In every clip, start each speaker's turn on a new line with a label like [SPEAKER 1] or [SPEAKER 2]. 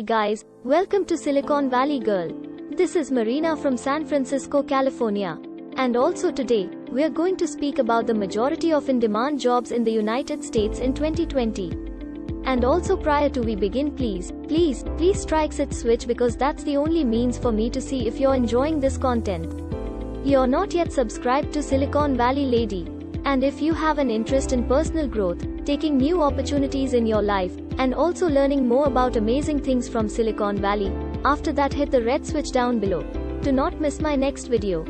[SPEAKER 1] Hey guys, welcome to Silicon Valley Girl. This is Marina from San Francisco, California. And also today, we are going to speak about the majority of in-demand jobs in the United States in 2020. And also prior to we begin, please strike that switch because that's the only means for me to see if you're enjoying this content. You're not yet subscribed to Silicon Valley Lady. And if you have an interest in personal growth, taking new opportunities in your life, and also learning more about amazing things from Silicon Valley, after that hit the red switch down below to not miss my next video.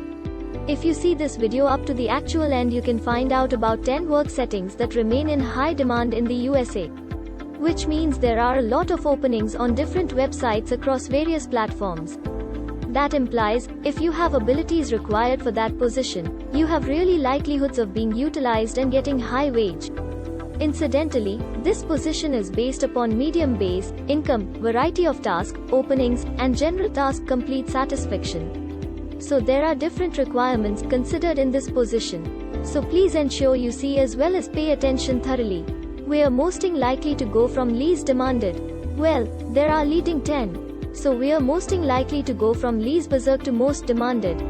[SPEAKER 1] If you see this video up to the actual end, you can find out about 10 work settings that remain in high demand in the USA. Which means there are a lot of openings on different websites across various platforms. That implies, if you have abilities required for that position, you have really likelihoods of being utilized and getting high wage. Incidentally, this position is based upon medium base, income, variety of task, openings, and general task complete satisfaction. So there are different requirements considered in this position. So please ensure you see as well as pay attention thoroughly. We are mosting likely to go from least demanded. Well, there are leading 10. So we are mosting likely to go from least berserk to most demanded.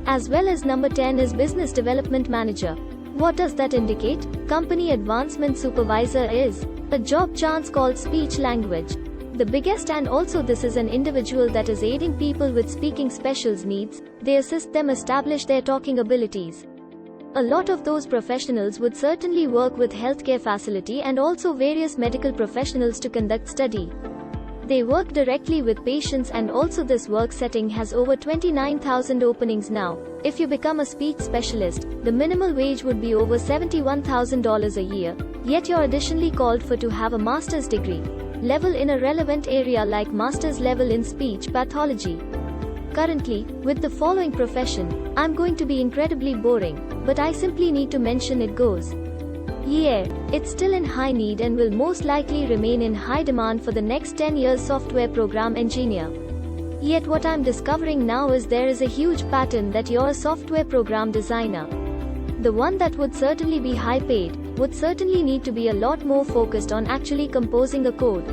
[SPEAKER 1] As well as number 10 is Business Development Manager. What does that indicate? Company Advancement Supervisor is a job chance called speech language. The biggest, and also this is an individual that is aiding people with speaking special needs. They assist them establish their talking abilities. A lot of those professionals would certainly work with healthcare facility and also various medical professionals to conduct study. They work directly with patients, and also this work setting has over 29,000 openings now. If you become a speech specialist, the minimal wage would be over $71,000 a year, yet you're additionally called for to have a master's degree level in a relevant area like master's level in speech pathology. Currently, with the following profession, I'm going to be incredibly boring, but I simply need to mention it goes. Yeah, it's still in high need and will most likely remain in high demand for the next 10 years. Software program engineer. Yet what I'm discovering now is there is a huge pattern that you're a software program designer. The one that would certainly be high paid, would certainly need to be a lot more focused on actually composing a code.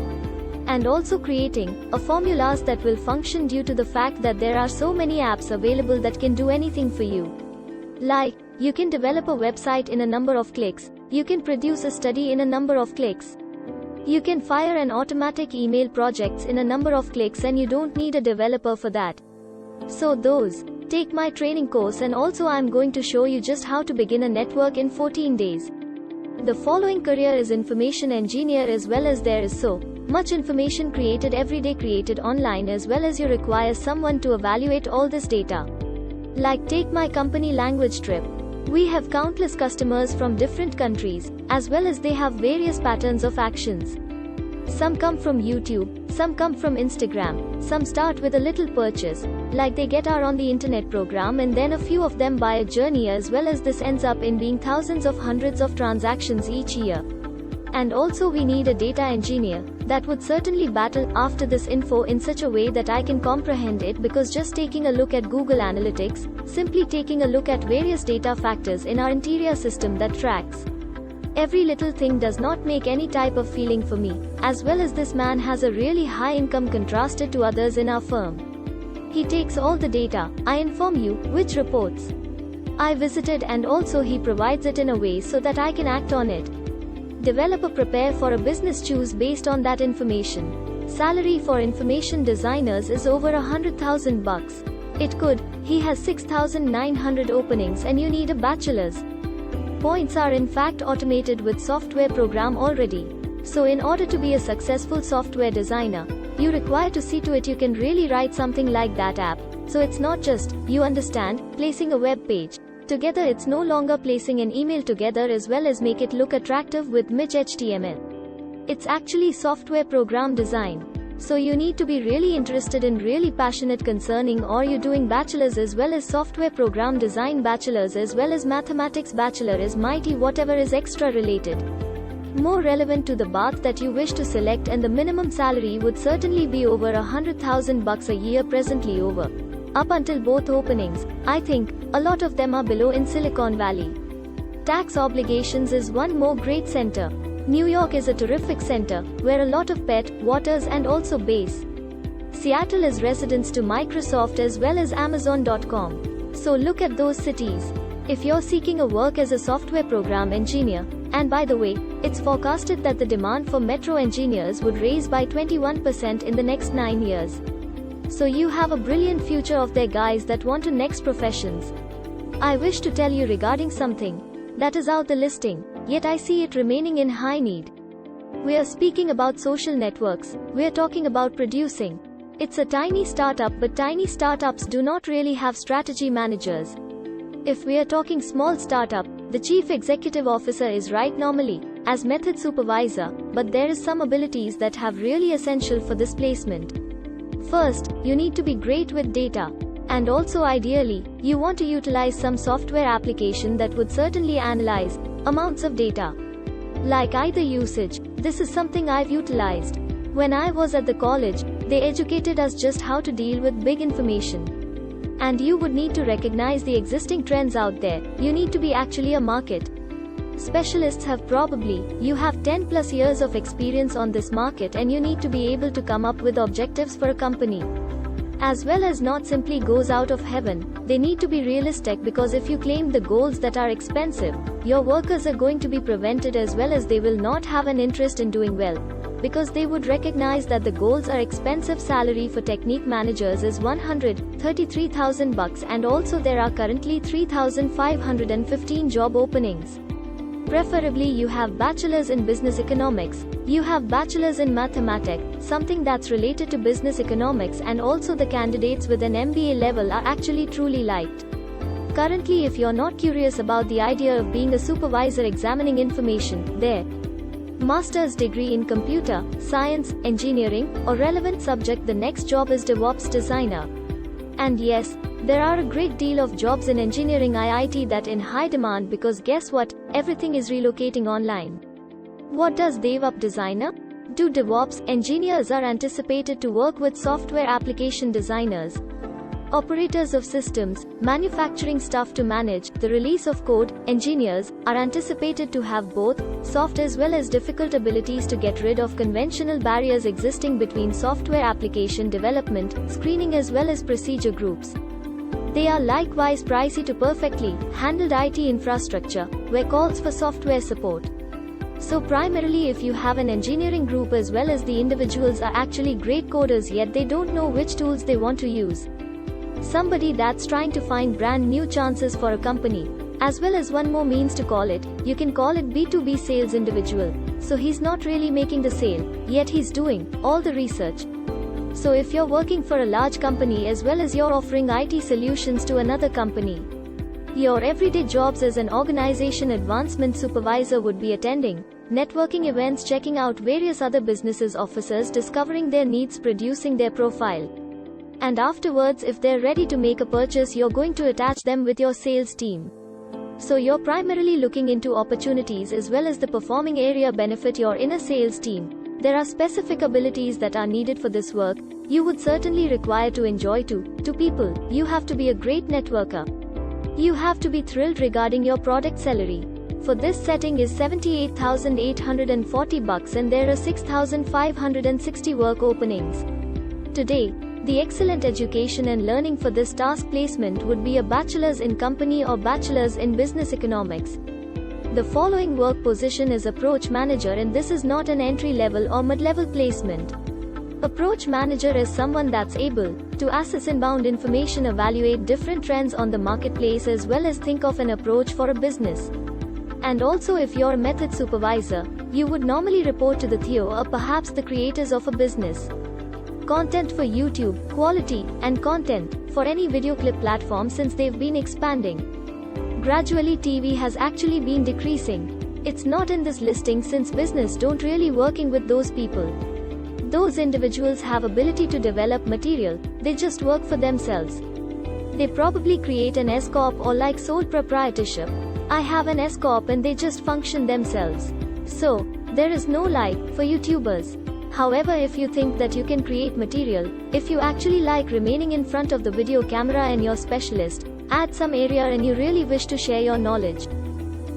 [SPEAKER 1] And also creating a formulas that will function due to the fact that there are so many apps available that can do anything for you. Like, you can develop a website in a number of clicks. You can produce a study in a number of clicks. You can fire an automatic email projects in a number of clicks, and you don't need a developer for that. So take my training course, and also I'm going to show you just how to begin a network in 14 days. The following career is information engineer, as well as there is so much information created every day, created online, as well as you require someone to evaluate all this data. Like take my company language trip. We have countless customers from different countries, as well as they have various patterns of actions. Some come from YouTube, some come from Instagram, some start with a little purchase, like they get our on the internet program, and then a few of them buy a journey, as well as this ends up in being thousands of hundreds of transactions each year. And also we need a data engineer that would certainly battle after this info in such a way that I can comprehend it, because just taking a look at Google Analytics, simply taking a look at various data factors in our interior system that tracks every little thing does not make any type of feeling for me, as well as this man has a really high income contrasted to others in our firm. He takes all the data, I inform you, which reports I visited, and also he provides it in a way so that I can act on it. Developer prepare for a business choose based on that information. Salary for information designers is over $100,000. It could, he has 6,900 openings and you need a bachelor's. Points are in fact automated with software program already. So in order to be a successful software designer, you require to see to it you can really write something like that app. So it's not just, you understand, placing a web page together. It's no longer placing an email together as well as make it look attractive with Midge HTML. It's actually software program design. So you need to be really interested in really passionate concerning, or you doing bachelor's as well as software program design bachelor's as well as mathematics bachelor is mighty, whatever is extra related. More relevant to the path that you wish to select, and the minimum salary would certainly be over $100,000 a year presently over. Up until both openings, I think, a lot of them are below in Silicon Valley. Tax obligations is one more great center. New York is a terrific center, where a lot of pet, waters and also base. Seattle is residence to Microsoft as well as Amazon.com. So look at those cities. If you're seeking a work as a software program engineer, and by the way, it's forecasted that the demand for metro engineers would rise by 21% in the next 9 years. So you have a brilliant future of there, guys that want to next professions. I wish to tell you regarding something that is out the listing, yet I see it remaining in high need. We are speaking about social networks. We are talking about producing. It's a tiny startup, but tiny startups do not really have strategy managers. If we are talking small startup, the chief executive officer is right normally as method supervisor, but there is some abilities that have really essential for this placement. First, you need to be great with data. And also ideally, you want to utilize some software application that would certainly analyze amounts of data. Like either usage, this is something I've utilized. When I was at the college, they educated us just how to deal with big information. And you would need to recognize the existing trends out there. You need to be actually a market specialists have you have 10 plus years of experience on this market, and you need to be able to come up with objectives for a company. As well as not simply goes out of heaven, they need to be realistic, because if you claim the goals that are expensive, your workers are going to be prevented, as well as they will not have an interest in doing well, because they would recognize that the goals are expensive. Salary for technique managers is $133,000, and also there are currently 3,515 job openings. Preferably you have bachelor's in business economics, you have bachelor's in mathematics, something that's related to business economics, and also the candidates with an MBA level are actually truly liked. Currently, if you're not curious about the idea of being a supervisor examining information, there master's degree in computer science, engineering, or relevant subject, the next job is DevOps designer. And yes, there are a great deal of jobs in engineering IIT that in high demand, because guess what, everything is relocating online. What does DevOps designer do? DevOps engineers are anticipated to work with software application designers, operators of systems, manufacturing staff to manage the release of code. Engineers are anticipated to have both soft as well as difficult abilities to get rid of conventional barriers existing between software application development, screening as well as procedure groups. They are likewise pricey to perfectly handled IT infrastructure, where calls for software support. So primarily, if you have an engineering group as well as the individuals are actually great coders, yet they don't know which tools they want to use. Somebody that's trying to find brand new chances for a company, as well as one more means to call it, you can call it B2B sales individual. So he's not really making the sale, yet he's doing all the research. So if you're working for a large company as well as you're offering IT solutions to another company, your everyday jobs as an organization advancement supervisor would be attending networking events, checking out various other businesses' officers, discovering their needs, producing their profile. And afterwards, if they're ready to make a purchase, you're going to attach them with your sales team. So you're primarily looking into opportunities as well as the performing area benefit your inner sales team. There are specific abilities that are needed for this work. You would certainly require to enjoy to people. You have to be a great networker. You have to be thrilled regarding your product. Salary for this setting is $78,840, and there are 6,560 work openings. Today, the excellent education and learning for this task placement would be a bachelor's in company or bachelor's in business economics. The following work position is approach manager, and this is not an entry-level or mid-level placement. Approach manager is someone that's able to assess inbound information, evaluate different trends on the marketplace, as well as think of an approach for a business. And also, if you're a method supervisor, you would normally report to the CEO or perhaps the creators of a business. Content for YouTube, quality, and content for any video clip platform, since they've been expanding. Gradually, TV has actually been decreasing. It's not in this listing since business don't really working with those people. Those individuals have ability to develop material, they just work for themselves. They probably create an S Corp or like sole proprietorship. I have an S Corp and they just function themselves. So, there is no like for YouTubers. However, if you think that you can create material, if you actually like remaining in front of the video camera and you're specialist, add some area and you really wish to share your knowledge,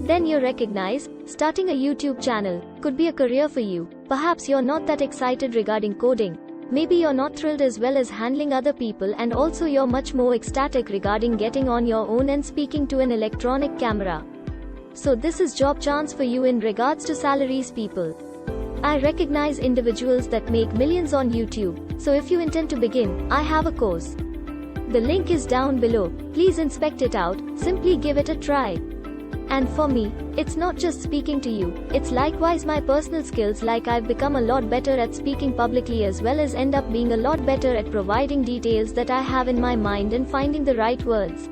[SPEAKER 1] Then you recognize, starting a YouTube channel could be a career for you. Perhaps you're not that excited regarding coding. Maybe you're not thrilled as well as handling other people, and also you're much more ecstatic regarding getting on your own and speaking to an electronic camera. So this is job chance for you in regards to salaries, people. I recognize individuals that make millions on YouTube. So if you intend to begin, I have a course. The link is down below. Please inspect it out, simply give it a try. And for me, it's not just speaking to you, it's likewise my personal skills, like I've become a lot better at speaking publicly as well as end up being a lot better at providing details that I have in my mind and finding the right words.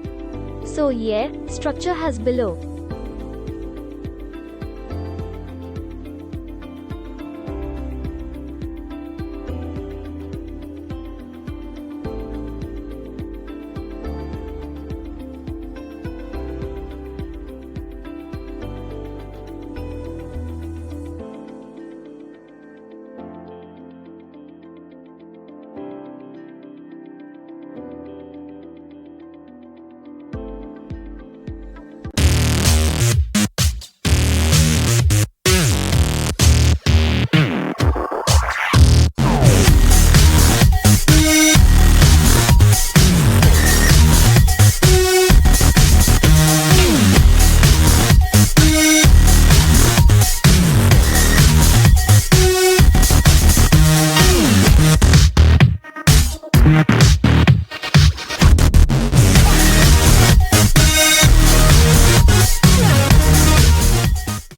[SPEAKER 1] So yeah, structure has below.